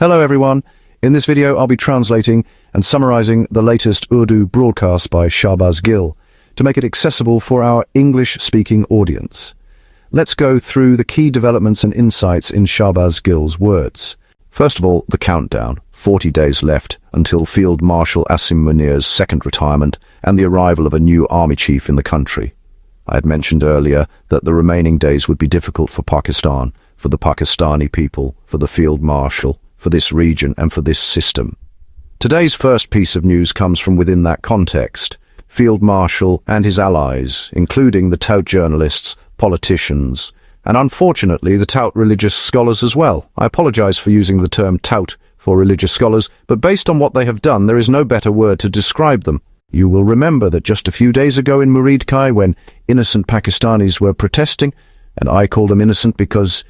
Hello everyone. In this video I'll be translating and summarizing the latest Urdu broadcast by Shahbaz Gill to make it accessible for our English-speaking audience. Let's go through the key developments and insights in Shahbaz Gill's words. First of all, the countdown. 40 days left until Field Marshal Asim Munir's second retirement and the arrival of a new army chief in the country. I had mentioned earlier that the remaining days would be difficult for Pakistan, for the Pakistani people, for the Field Marshal, for this region and for this system. Today's first piece of news comes from within that context. Field Marshal and his allies, including the tout journalists, politicians, and unfortunately the tout religious scholars as well. I apologize for using the term tout for religious scholars, but based on what they have done, there is no better word to describe them. You will remember that just a few days ago in Moeed, when innocent Pakistanis were protesting, and I call them innocent because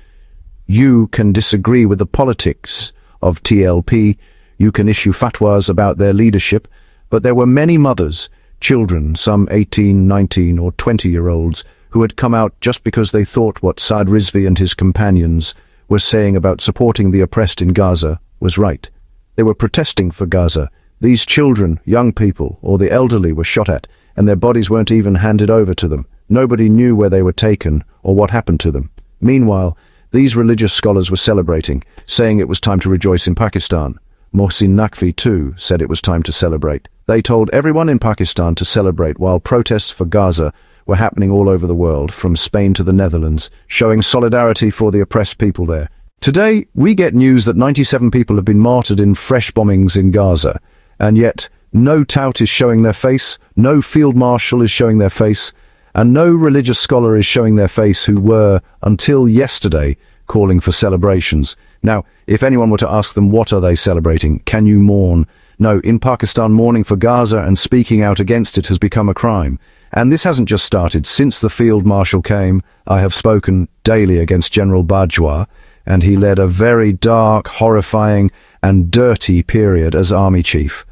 you can disagree with the politics of TLP, you can issue fatwas about their leadership, but there were many mothers, children, some 18, 19 or 20-year-olds, who had come out just because they thought what Saad Rizvi and his companions were saying about supporting the oppressed in Gaza was right. They were protesting for Gaza. These children, young people, or the elderly were shot at, and their bodies weren't even handed over to them. Nobody knew where they were taken or what happened to them. Meanwhile, these religious scholars were celebrating, saying it was time to rejoice in Pakistan. Mohsin Naqvi too said it was time to celebrate. They told everyone in Pakistan to celebrate while protests for Gaza were happening all over the world, from Spain to the Netherlands, showing solidarity for the oppressed people there. Today, we get news that 97 people have been martyred in fresh bombings in Gaza, and yet no tout is showing their face, no field marshal is showing their face, and no religious scholar is showing their face who were, until yesterday, calling for celebrations. Now, if anyone were to ask them what are they celebrating, can you mourn? No, in Pakistan, mourning for Gaza and speaking out against it has become a crime. And this hasn't just started. Since the field marshal came, I have spoken daily against General Bajwa, and he led a very dark, horrifying, and dirty period as army chief.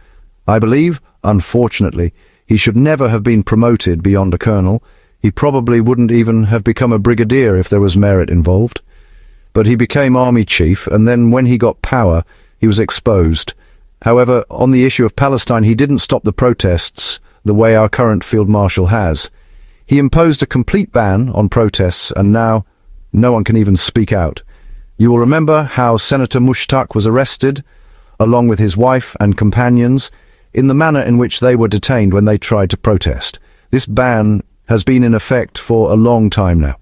I believe, unfortunately, he should never have been promoted beyond a colonel. He probably wouldn't even have become a brigadier if there was merit involved. But he became army chief, and then when he got power, he was exposed. However, on the issue of Palestine, he didn't stop the protests the way our current field marshal has. He imposed a complete ban on protests, and now no one can even speak out. You will remember how Senator Mushtaq was arrested, along with his wife and companions, in the manner in which they were detained when they tried to protest. This ban has been in effect for a long time now.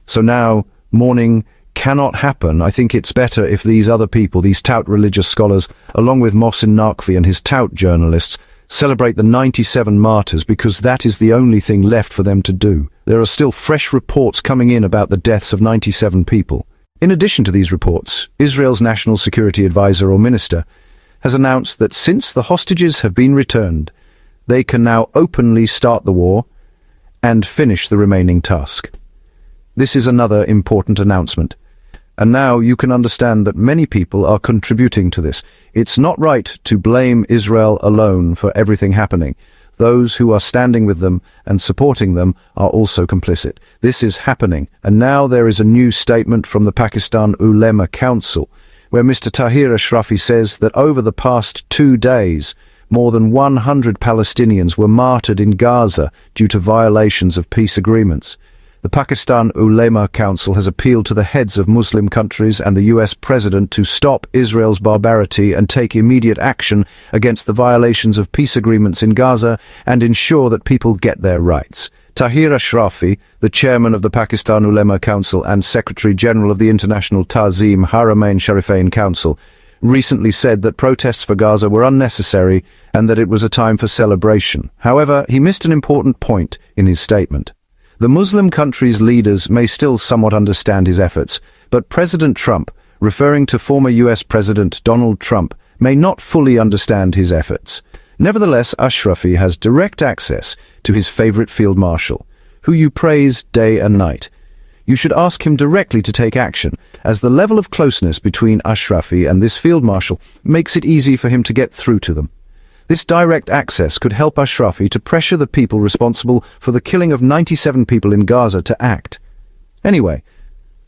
So now, mourning cannot happen. I think it's better if these other people, these tout religious scholars, along with Mohsin Naqvi and his tout journalists, celebrate the 97 martyrs, because that is the only thing left for them to do. There are still fresh reports coming in about the deaths of 97 people. In addition to these reports, Israel's National Security Advisor or Minister has announced that since the hostages have been returned, they can now openly start the war and finish the remaining task. This is another important announcement. And now you can understand that many people are contributing to this. It's not right to blame Israel alone for everything happening. Those who are standing with them and supporting them are also complicit. This is happening, and now there is a new statement from the Pakistan Ulema Council, where Mr. Tahir Ashrafi says that over the past 2 days, more than 100 Palestinians were martyred in Gaza due to violations of peace agreements. The Pakistan Ulema Council has appealed to the heads of Muslim countries and the US President to stop Israel's barbarity and take immediate action against the violations of peace agreements in Gaza and ensure that people get their rights. Tahir Ashrafi, the chairman of the Pakistan Ulema Council and Secretary General of the International Ta'zim Haramain Sharifain Council, recently said that protests for Gaza were unnecessary and that it was a time for celebration. However, he missed an important point in his statement. The Muslim countries' leaders may still somewhat understand his efforts, but President Trump, referring to former US President Donald Trump, may not fully understand his efforts. Nevertheless, Ashrafi has direct access to his favorite field marshal, who you praise day and night. You should ask him directly to take action, as the level of closeness between Ashrafi and this field marshal makes it easy for him to get through to them. This direct access could help Ashrafi to pressure the people responsible for the killing of 97 people in Gaza to act. Anyway,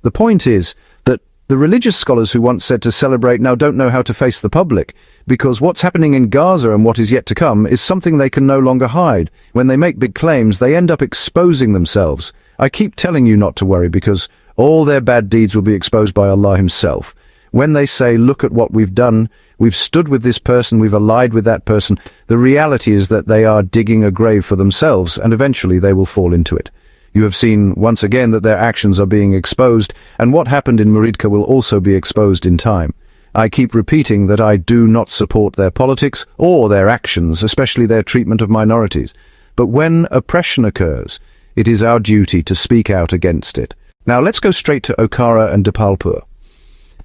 the point is that The religious scholars who once said to celebrate now don't know how to face the public, because what's happening in Gaza and what is yet to come is something they can no longer hide. When they make big claims, they end up exposing themselves. I keep telling you not to worry, because all their bad deeds will be exposed by Allah Himself. When they say, look at what we've done, we've stood with this person, we've allied with that person, the reality is that they are digging a grave for themselves, and eventually they will fall into it. You have seen once again that their actions are being exposed, and what happened in Moeed will also be exposed in time. I keep repeating that I do not support their politics or their actions, especially their treatment of minorities. But when oppression occurs, it is our duty to speak out against it. Now let's go straight to Okara and Dipalpur.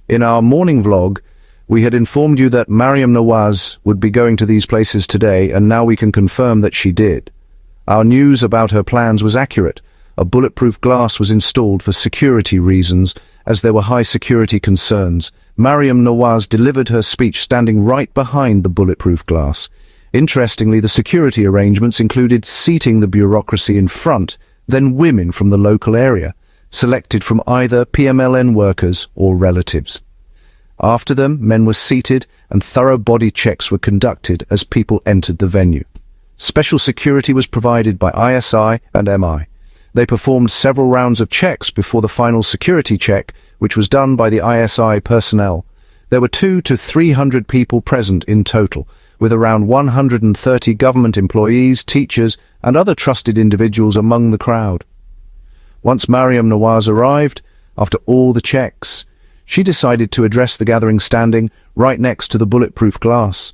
In our morning vlog, we had informed you that Maryam Nawaz would be going to these places today, and now we can confirm that she did. Our news about her plans was accurate. A bulletproof glass was installed for security reasons, as there were high security concerns. Maryam Nawaz delivered her speech standing right behind the bulletproof glass. Interestingly, the security arrangements included seating the bureaucracy in front, then women from the local area, selected from either PMLN workers or relatives. After them, men were seated and thorough body checks were conducted as people entered the venue. Special security was provided by ISI and MI. They performed several rounds of checks before the final security check, which was done by the ISI personnel. There were 200 to 300 people present in total, with around 130 government employees, teachers, and other trusted individuals among the crowd. Once Maryam Nawaz arrived, after all the checks, she decided to address the gathering standing right next to the bulletproof glass.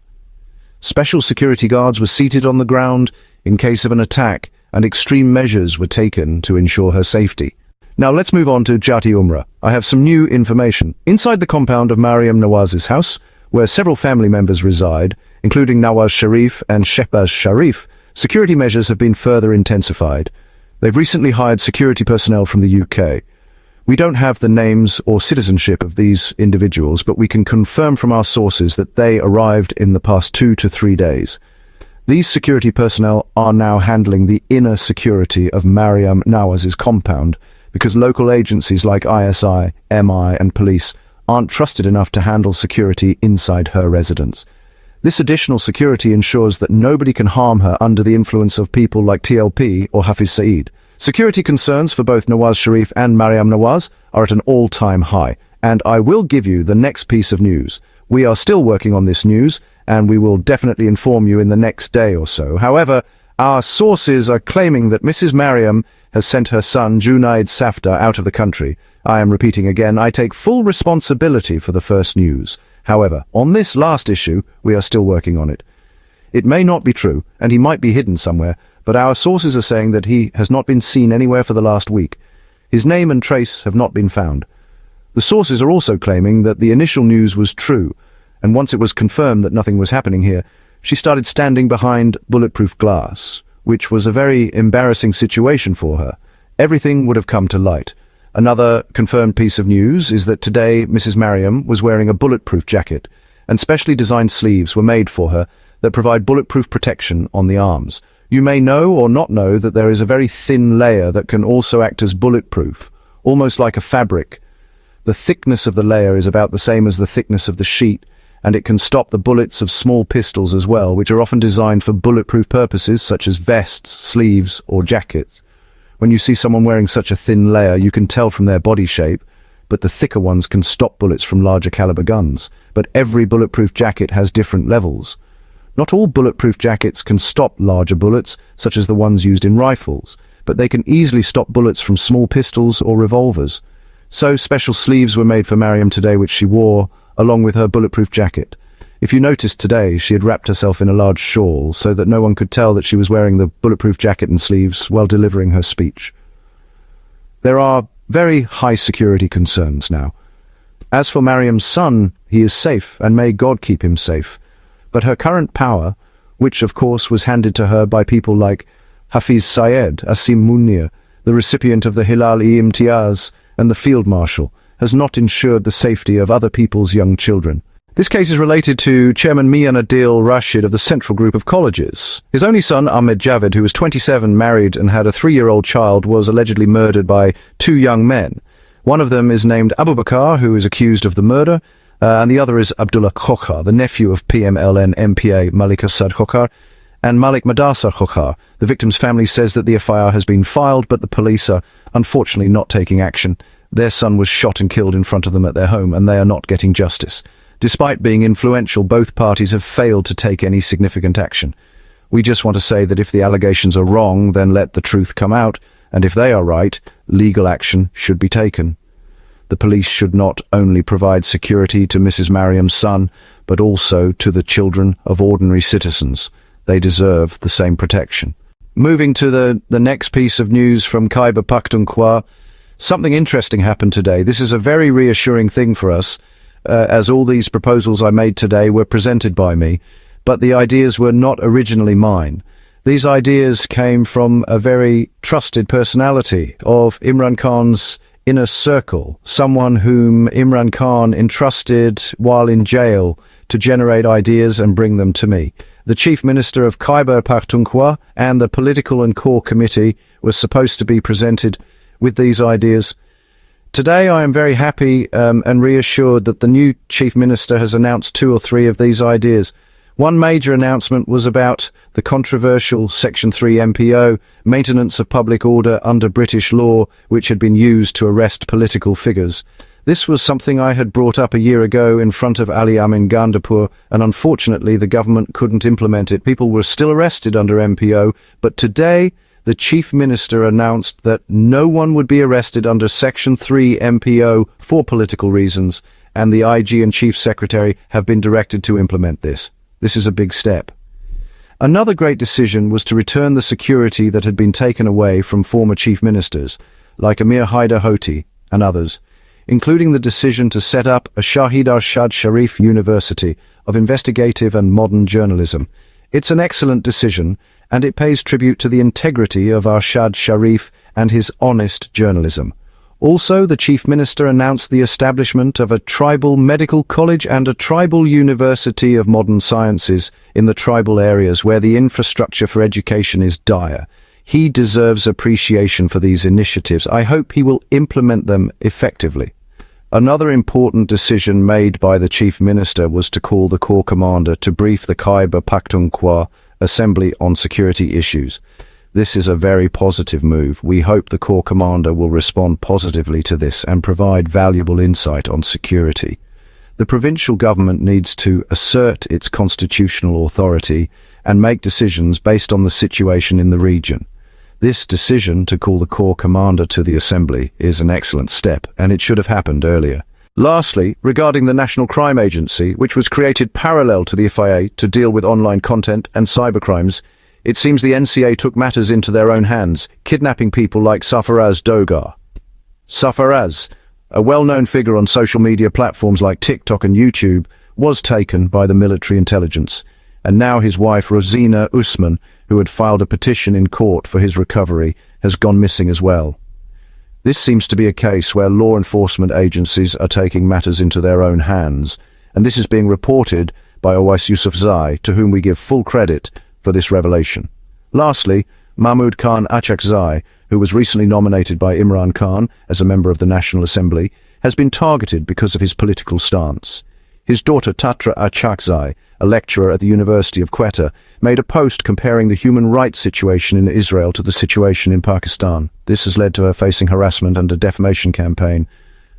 Special security guards were seated on the ground in case of an attack, and extreme measures were taken to ensure her safety. Now let's move on to Jati Umrah. I have some new information. Inside the compound of Maryam Nawaz's house, where several family members reside, including Nawaz Sharif and Shahbaz Sharif, security measures have been further intensified. They've recently hired security personnel from the UK. We don't have the names or citizenship of these individuals, but we can confirm from our sources that they arrived in the past 2 to 3 days. These security personnel are now handling the inner security of Maryam Nawaz's compound, because local agencies like ISI, MI and police aren't trusted enough to handle security inside her residence. This additional security ensures that nobody can harm her under the influence of people like TLP or Hafiz Saeed. Security concerns for both Nawaz Sharif and Maryam Nawaz are at an all-time high, and I will give you the next piece of news. We are still working on this news, and we will definitely inform you in the next day or so. However, our sources are claiming that Mrs. Maryam has sent her son, Junaid Safdar, out of the country. I am repeating again, I take full responsibility for the first news. However, on this last issue, we are still working on it. It may not be true, and he might be hidden somewhere, but our sources are saying that he has not been seen anywhere for the last week. His name and trace have not been found. The sources are also claiming that the initial news was true, and once it was confirmed that nothing was happening here, she started standing behind bulletproof glass, which was a very embarrassing situation for her. Everything would have come to light. Another confirmed piece of news is that today Mrs. Maryam was wearing a bulletproof jacket, and specially designed sleeves were made for her that provide bulletproof protection on the arms. You may know or not know that there is a very thin layer that can also act as bulletproof, almost like a fabric. The thickness of the layer is about the same as the thickness of the sheet, and it can stop the bullets of small pistols as well, which are often designed for bulletproof purposes such as vests, sleeves, or jackets. When you see someone wearing such a thin layer, you can tell from their body shape, but the thicker ones can stop bullets from larger caliber guns. But every bulletproof jacket has different levels. Not all bulletproof jackets can stop larger bullets, such as the ones used in rifles, but they can easily stop bullets from small pistols or revolvers. So special sleeves were made for Maryam today, which she wore along with her bulletproof jacket. If you noticed today, she had wrapped herself in a large shawl so that no one could tell that she was wearing the bulletproof jacket and sleeves while delivering her speech. There are very high security concerns now. As for Maryam's son, he is safe, and may God keep him safe. But her current power, which of course was handed to her by people like Hafiz Saeed, Asim Munir, the recipient of the Hilal-e-Imtiaz, and the Field Marshal, has not ensured the safety of other people's young children. This case is related to Chairman Mian Adil Rashid of the Central Group of Colleges. His only son, Ahmed Javed, who was 27, married and had a 3-year-old child, was allegedly murdered by 2 young men. One of them is named Abu Bakr, who is accused of the murder, and the other is Abdullah Khokhar, the nephew of PMLN MPA Malik Assad Khokhar, and Malik Madasar Khokhar. The victim's family says that the FIR has been filed, but the police are unfortunately not taking action. Their son was shot and killed in front of them at their home, and they are not getting justice. Despite being influential, both parties have failed to take any significant action. We just want to say that if the allegations are wrong, then let the truth come out, and if they are right, legal action should be taken. The police should not only provide security to Mrs. Maryam's son, but also to the children of ordinary citizens. They deserve the same protection. Moving to the next piece of news from Khyber Pakhtunkhwa, something interesting happened today. This is a very reassuring thing for us, as all these proposals I made today were presented by me, but the ideas were not originally mine. These ideas came from a very trusted personality of Imran Khan's inner circle, someone whom Imran Khan entrusted while in jail to generate ideas and bring them to me. The Chief Minister of Khyber Pakhtunkhwa and the Political and Core Committee was supposed to be presented with these ideas. Today I am very happy and reassured that the new Chief Minister has announced 2 or 3 of these ideas. One major announcement was about the controversial Section 3 MPO, maintenance of public order under British law, which had been used to arrest political figures. This was something I had brought up a year ago in front of Ali Amin Gandapur, and unfortunately the government couldn't implement it. People were still arrested under MPO, but today the Chief Minister announced that no one would be arrested under Section 3 MPO for political reasons, and the IG and Chief Secretary have been directed to implement this. This is a big step. Another great decision was to return the security that had been taken away from former chief ministers, like Amir Haider Hoti and others, including the decision to set up a Shahid Arshad Sharif University of Investigative and Modern Journalism. It's an excellent decision, and it pays tribute to the integrity of Arshad Sharif and his honest journalism. Also, the Chief Minister announced the establishment of a tribal medical college and a tribal university of modern sciences in the tribal areas where the infrastructure for education is dire. He deserves appreciation for these initiatives. I hope he will implement them effectively. Another important decision made by the Chief Minister was to call the Corps Commander to brief the Khyber Pakhtunkhwa Assembly on security issues. This is a very positive move. We hope the Corps Commander will respond positively to this and provide valuable insight on security. The provincial government needs to assert its constitutional authority and make decisions based on the situation in the region. This decision to call the Corps Commander to the Assembly is an excellent step, and it should have happened earlier. Lastly, regarding the National Crime Agency, which was created parallel to the FIA to deal with online content and cybercrimes, it seems the NCA took matters into their own hands, kidnapping people like Sarfaraz Dogar. Sarfaraz, a well-known figure on social media platforms like TikTok and YouTube, was taken by the military intelligence, and now his wife Rosina Usman, who had filed a petition in court for his recovery, has gone missing as well. This seems to be a case where law enforcement agencies are taking matters into their own hands, and this is being reported by Owais Yousafzai, to whom we give full credit for this revelation. Lastly, Mahmood Khan Achakzai, who was recently nominated by Imran Khan as a member of the National Assembly, has been targeted because of his political stance. His daughter Tatra Achakzai, a lecturer at the University of Quetta, made a post comparing the human rights situation in Israel to the situation in Pakistan. This has led to her facing harassment and a defamation campaign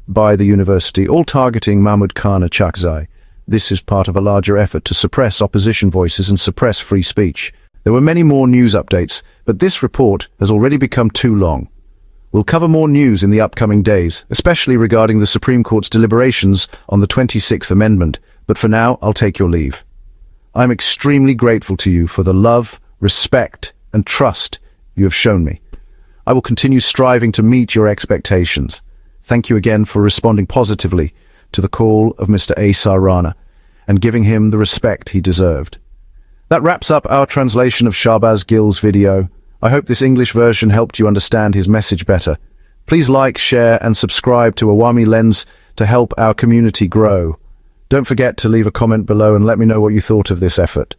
by the university, all targeting Mahmood Khan Achakzai. This is part of a larger effort to suppress opposition voices and suppress free speech. There were many more news updates, but this report has already become too long. We'll cover more news in the upcoming days, especially regarding the Supreme Court's deliberations on the 26th Amendment, but for now, I'll take your leave. I'm extremely grateful to you for the love, respect, and trust you have shown me. I will continue striving to meet your expectations. Thank you again for responding positively to the call of Mr. Asar Rana and giving him the respect he deserved. That wraps up our translation of Shahbaz Gill's video. I hope this English version helped you understand his message better. Please like, share, and subscribe to Awami Lens to help our community grow. Don't forget to leave a comment below and let me know what you thought of this effort.